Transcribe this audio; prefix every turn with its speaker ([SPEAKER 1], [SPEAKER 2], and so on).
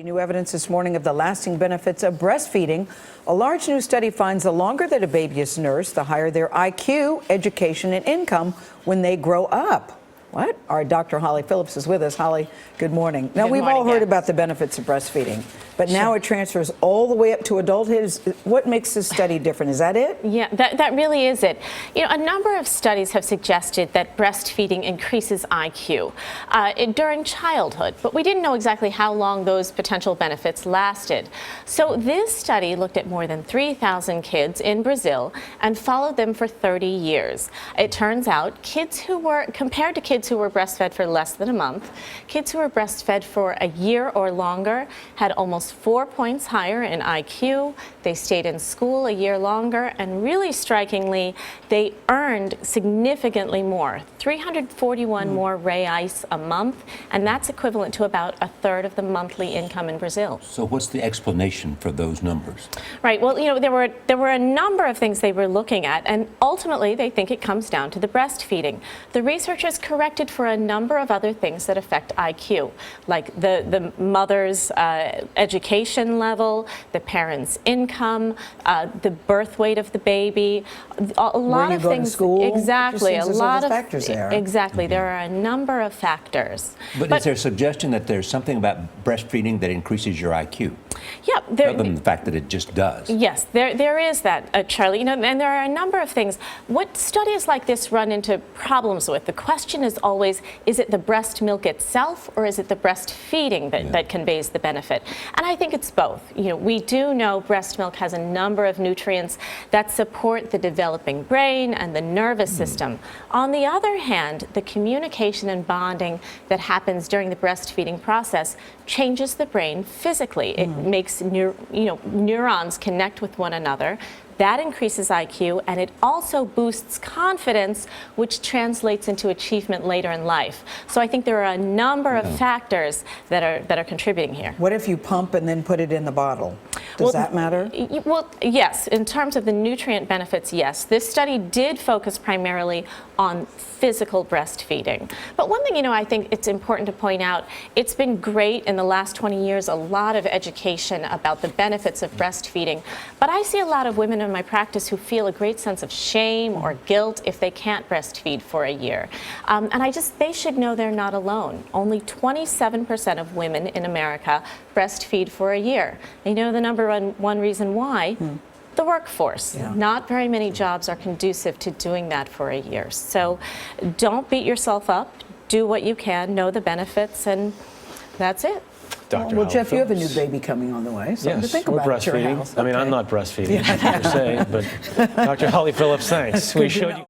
[SPEAKER 1] New evidence this morning of the lasting benefits of breastfeeding. A large new study finds the longer that a baby is nursed, the higher their IQ, education, and income when they grow up. What? Our Dr. Holly Phillips is with us. Holly, good morning. Now, we've all heard about the benefits of breastfeeding, but now it transfers all the way up to adulthood. What makes this study different? Is that it?
[SPEAKER 2] Yeah, that really is it. You know, a number of studies have suggested that breastfeeding increases IQ during childhood, but we didn't know exactly how long those potential benefits lasted. So this study looked at more than 3,000 kids in Brazil and followed them for 30 years. It turns out compared to kids who were breastfed for less than a month, kids who were breastfed for a year or longer had almost 4 points higher in IQ. They stayed in school a year longer, and really strikingly, they earned significantly more, 341 more reais a month, and that's equivalent to about a third of the monthly income in Brazil.
[SPEAKER 3] So what's the explanation for those numbers?
[SPEAKER 2] Right. Well, you know, there were a number of things they were looking at, and ultimately they think it comes down to the breastfeeding. The researchers corrected for a number of other things that affect IQ, like the mother's education level, the parent's income, the birth weight of the baby, a lot of things.
[SPEAKER 1] To school?
[SPEAKER 2] Exactly, a lot of
[SPEAKER 1] factors there.
[SPEAKER 2] Exactly, there are a number of factors.
[SPEAKER 3] But is there a suggestion that there's something about breastfeeding that increases your IQ?
[SPEAKER 2] Yeah,
[SPEAKER 3] other than the fact that it just does.
[SPEAKER 2] Yes, there is that, Charlie. You know, and there are a number of things. What studies like this run into problems with? The question is always, is it the breast milk itself, or is it the breastfeeding that conveys the benefit? And I think it's both. You know, we do know breast milk has a number of nutrients that support the developing brain and the nervous system. On the other hand, the communication and bonding that happens during the breastfeeding process changes the brain physically. It makes neurons connect with one another. That increases IQ, and it also boosts confidence, which translates into achievement later in life. So I think there are a number of factors that are contributing here.
[SPEAKER 1] What if you pump and then put it in the bottle? Does that matter?
[SPEAKER 2] Well, yes. In terms of the nutrient benefits, yes. This study did focus primarily on physical breastfeeding. But one thing, you know, I think it's important to point out, it's been great in the last 20 years, a lot of education about the benefits of breastfeeding. But I see a lot of women in my practice who feel a great sense of shame or guilt if they can't breastfeed for a year. And they should know they're not alone. Only 27% of women in America breastfeed for a year. You know the number one reason why? The workforce. Not very many jobs are conducive to doing that for a year. So don't beat yourself up. Do what you can, know the benefits, and that's it.
[SPEAKER 1] Well, Jeff, you have a new baby coming on the way, so
[SPEAKER 4] yes,
[SPEAKER 1] think
[SPEAKER 4] we're
[SPEAKER 1] about
[SPEAKER 4] breastfeeding.
[SPEAKER 1] it at your house.
[SPEAKER 4] I mean, I'm not breastfeeding, per se, but Dr. Holly Phillips, thanks. We showed you.